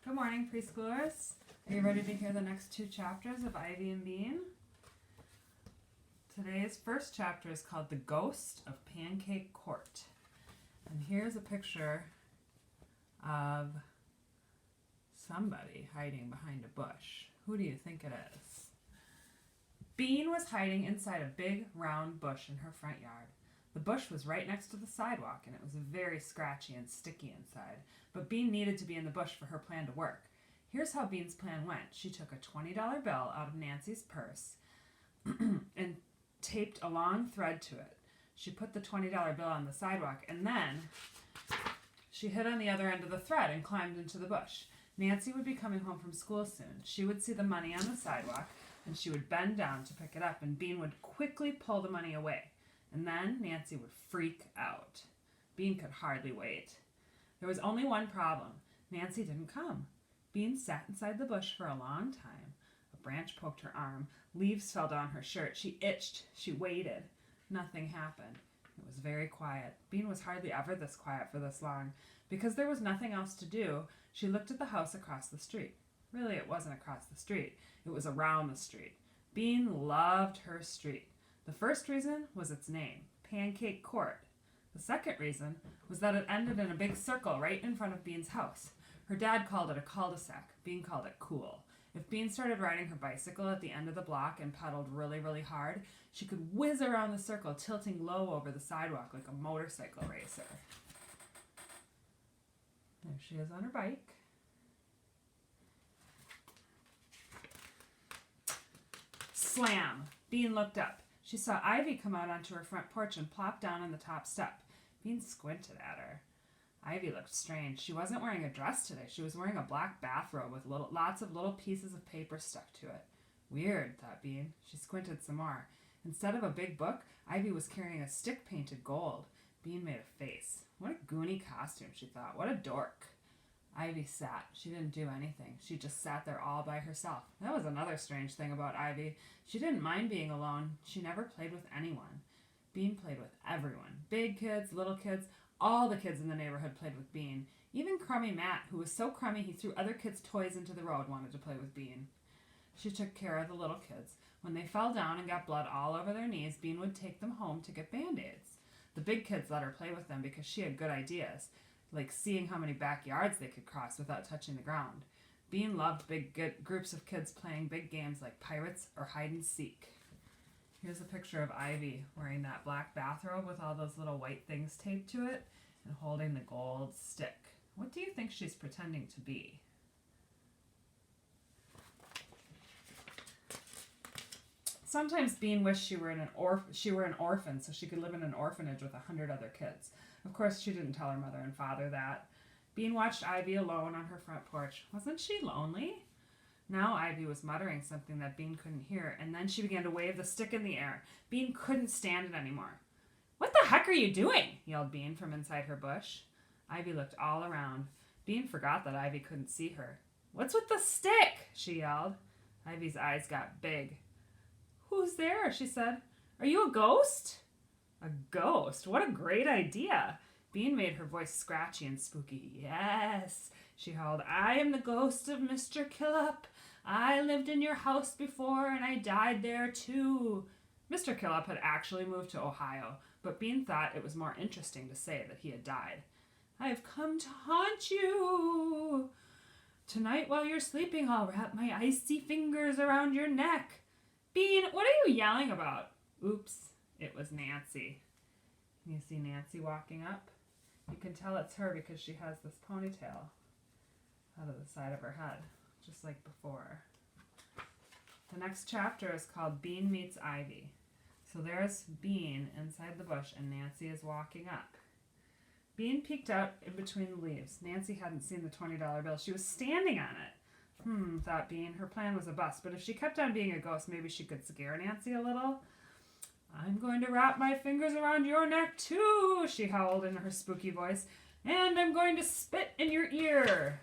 Good morning, preschoolers. Are you ready to hear the next two chapters of Ivy and Bean? Today's first chapter is called The Ghost of Pancake Court. And here's a picture of somebody hiding behind a bush. Who do you think it is? Bean was hiding inside a big round bush in her front yard. The bush was right next to the sidewalk, and it was very scratchy and sticky inside. But Bean needed to be in the bush for her plan to work. Here's how Bean's plan went. She took a $20 bill out of Nancy's purse and taped a long thread to it. She put the $20 bill on the sidewalk, and then she hid on the other end of the thread and climbed into the bush. Nancy would be coming home from school soon. She would see the money on the sidewalk, and she would bend down to pick it up, and Bean would quickly pull the money away. And then Nancy would freak out. Bean could hardly wait. There was only one problem. Nancy didn't come. Bean sat inside the bush for a long time. A branch poked her arm. Leaves fell down her shirt. She itched. She waited. Nothing happened. It was very quiet. Bean was hardly ever this quiet for this long. Because there was nothing else to do, she looked at the house across the street. Really, it wasn't across the street. It was around the street. Bean loved her street. The first reason was its name, Pancake Court. The second reason was that it ended in a big circle right in front of Bean's house. Her dad called it a cul-de-sac. Bean called it cool. If Bean started riding her bicycle at the end of the block and pedaled really, really hard, she could whiz around the circle, tilting low over the sidewalk like a motorcycle racer. There she is on her bike. Slam! Bean looked up. She saw Ivy come out onto her front porch and plop down on the top step. Bean squinted at her. Ivy looked strange. She wasn't wearing a dress today. She was wearing a black bathrobe with lots of little pieces of paper stuck to it. Weird, thought Bean. She squinted some more. Instead of a big book, Ivy was carrying a stick painted gold. Bean made a face. What a goony costume, she thought. What a dork. Ivy sat. She didn't do anything. She just sat there all by herself. That was another strange thing about Ivy. She didn't mind being alone. She never played with anyone. Bean played with everyone. Big kids, little kids, all the kids in the neighborhood played with Bean. Even crummy Matt, who was so crummy he threw other kids' toys into the road, wanted to play with Bean. She took care of the little kids. When they fell down and got blood all over their knees, Bean would take them home to get Band-Aids. The big kids let her play with them because she had good ideas, like seeing how many backyards they could cross without touching the ground. Bean loved big groups of kids playing big games like pirates or hide and seek. Here's a picture of Ivy wearing that black bathrobe with all those little white things taped to it and holding the gold stick. What do you think she's pretending to be? Sometimes Bean wished she were an orphan so she could live in an orphanage with 100 other kids. Of course, she didn't tell her mother and father that. Bean watched Ivy alone on her front porch. Wasn't she lonely? Now Ivy was muttering something that Bean couldn't hear, and then she began to wave the stick in the air. Bean couldn't stand it anymore. "What the heck are you doing?" yelled Bean from inside her bush. Ivy looked all around. Bean forgot that Ivy couldn't see her. "What's with the stick?" she yelled. Ivy's eyes got big. "Who's there?" she said. "Are you a ghost?" A ghost? What a great idea. Bean made her voice scratchy and spooky. "Yes," she howled. "I am the ghost of Mr. Killup. I lived in your house before and I died there too." Mr. Killup had actually moved to Ohio, but Bean thought it was more interesting to say that he had died. "I've come to haunt you. Tonight while you're sleeping, I'll wrap my icy fingers around your neck." "Bean, what are you yelling about?" Oops. It was Nancy. Can you see Nancy walking up? You can tell it's her because she has this ponytail out of the side of her head, just like before. The next chapter is called Bean Meets Ivy. So there's Bean inside the bush and Nancy is walking up. Bean peeked out in between the leaves. Nancy hadn't seen the $20 bill. She was standing on it. Thought Bean. Her plan was a bust, but if she kept on being a ghost, maybe she could scare Nancy a little. "I'm going to wrap my fingers around your neck too," she howled in her spooky voice, "and I'm going to spit in your ear."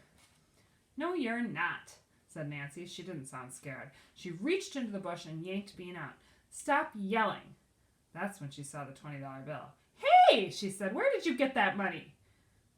"No, you're not," said Nancy. She didn't sound scared. She reached into the bush and yanked Bean out. "Stop yelling." That's when she saw the $20 bill. "Hey," she said, "where did you get that money?"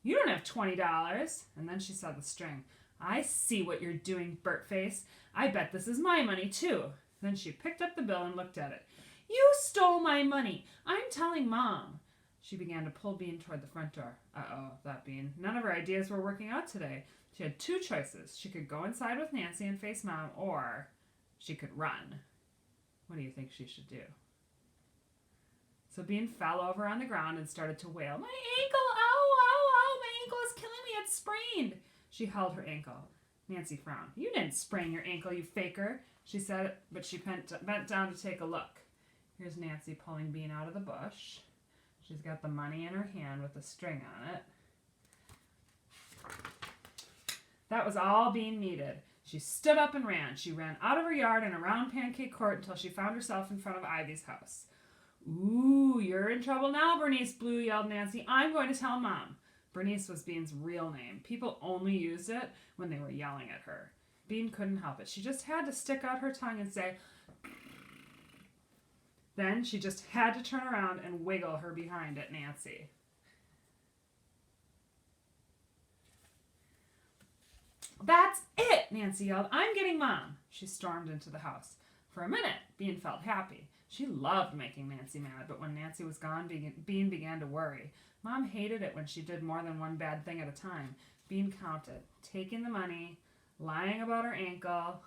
"You don't have $20. And then she saw the string. I see what you're doing, Burtface. I bet this is my money, too. Then she picked up the bill and looked at it. You stole my money. I'm telling Mom. She began to pull Bean toward the front door. Uh-oh, thought Bean. None of her ideas were working out today. She had two choices. She could go inside with Nancy and face Mom, or she could run. What do you think she should do? So Bean fell over on the ground and started to wail. My ankle! Ow, ow, ow! My ankle is killing me! It's sprained! She held her ankle. Nancy frowned. You didn't sprain your ankle, you faker, she said, but she bent down to take a look. Here's Nancy pulling Bean out of the bush. She's got the money in her hand with the string on it. That was all Bean needed. She stood up and ran. She ran out of her yard and around Pancake Court until she found herself in front of Ivy's house. Ooh, you're in trouble now, Bernice Blue, yelled Nancy. I'm going to tell Mom. Bernice was Bean's real name. People only used it when they were yelling at her. Bean couldn't help it. She just had to stick out her tongue and say... Then she just had to turn around and wiggle her behind at Nancy. That's it, Nancy yelled. I'm getting Mom. She stormed into the house. For a minute, Bean felt happy. She loved making Nancy mad, but when Nancy was gone, Bean began to worry. Mom hated it when she did more than one bad thing at a time. Bean counted, taking the money, lying about her ankle,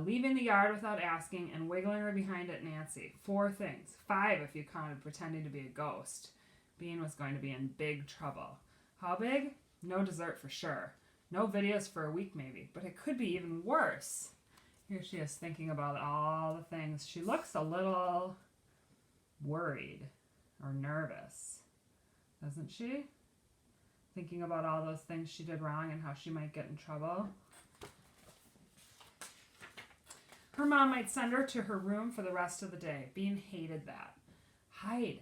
leaving the yard without asking, and wiggling her behind at Nancy. 4 things. 5 if you counted pretending to be a ghost. Bean was going to be in big trouble. How big? No dessert for sure. No videos for a week maybe, but it could be even worse. Here she is thinking about all the things. She looks a little worried or nervous, doesn't she? Thinking about all those things she did wrong and how she might get in trouble. Her mom might send her to her room for the rest of the day. Bean hated that. Hide.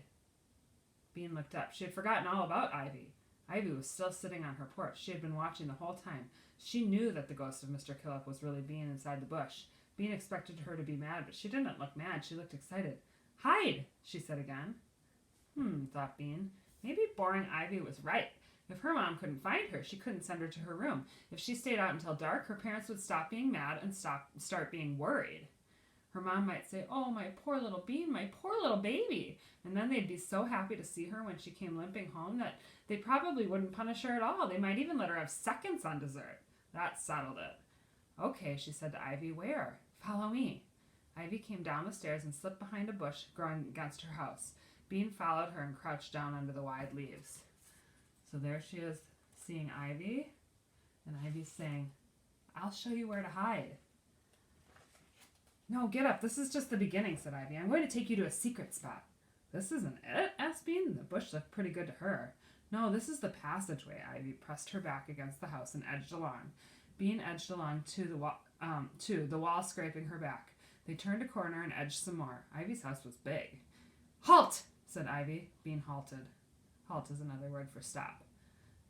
Bean looked up. She had forgotten all about Ivy. Ivy was still sitting on her porch. She had been watching the whole time. She knew that the ghost of Mr. Killip was really Bean inside the bush. Bean expected her to be mad, but she didn't look mad. She looked excited. Hide, she said again. Thought Bean. Maybe boring Ivy was right. If her mom couldn't find her, she couldn't send her to her room. If she stayed out until dark, her parents would stop being mad and start being worried. Her mom might say, oh, my poor little Bean, my poor little baby. And then they'd be so happy to see her when she came limping home that they probably wouldn't punish her at all. They might even let her have seconds on dessert. That settled it. Okay, she said to Ivy, where? Follow me. Ivy came down the stairs and slipped behind a bush growing against her house. Bean followed her and crouched down under the wide leaves. So there she is, seeing Ivy, and Ivy's saying, I'll show you where to hide. No, get up. This is just the beginning, said Ivy. I'm going to take you to a secret spot. This isn't it? Asked Bean. The bush looked pretty good to her. No, this is the passageway. Ivy pressed her back against the house and edged along. Bean edged along to the wall scraping her back. They turned a corner and edged some more. Ivy's house was big. Halt, said Ivy. Bean halted. Halt is another word for stop.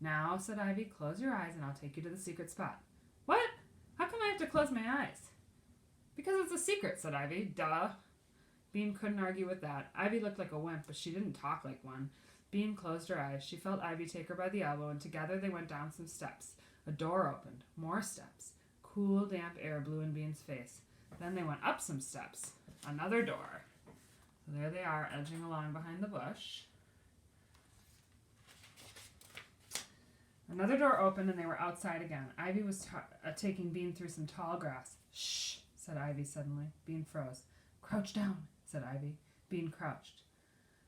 Now, said Ivy, close your eyes and I'll take you to the secret spot. What? How come I have to close my eyes? Because it's a secret, said Ivy. Duh. Bean couldn't argue with that. Ivy looked like a wimp, but she didn't talk like one. Bean closed her eyes. She felt Ivy take her by the elbow, and together they went down some steps. A door opened. More steps. Cool, damp air blew in Bean's face. Then they went up some steps. Another door. So there they are, edging along behind the bush. Another door opened, and they were outside again. Ivy was taking Bean through some tall grass. Shh, said Ivy suddenly. Bean froze. Crouch down, said Ivy. Bean crouched.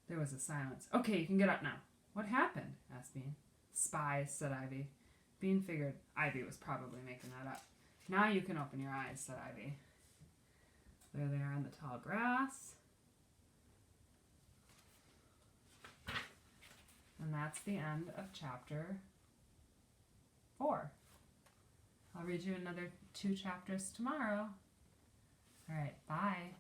There was a silence. Okay, you can get up now. What happened? Asked Bean. Spies, said Ivy. Bean figured Ivy was probably making that up. Now you can open your eyes, said Ivy. There they are in the tall grass. And that's the end of chapter 4. I'll read you another 2 chapters tomorrow. All right, bye.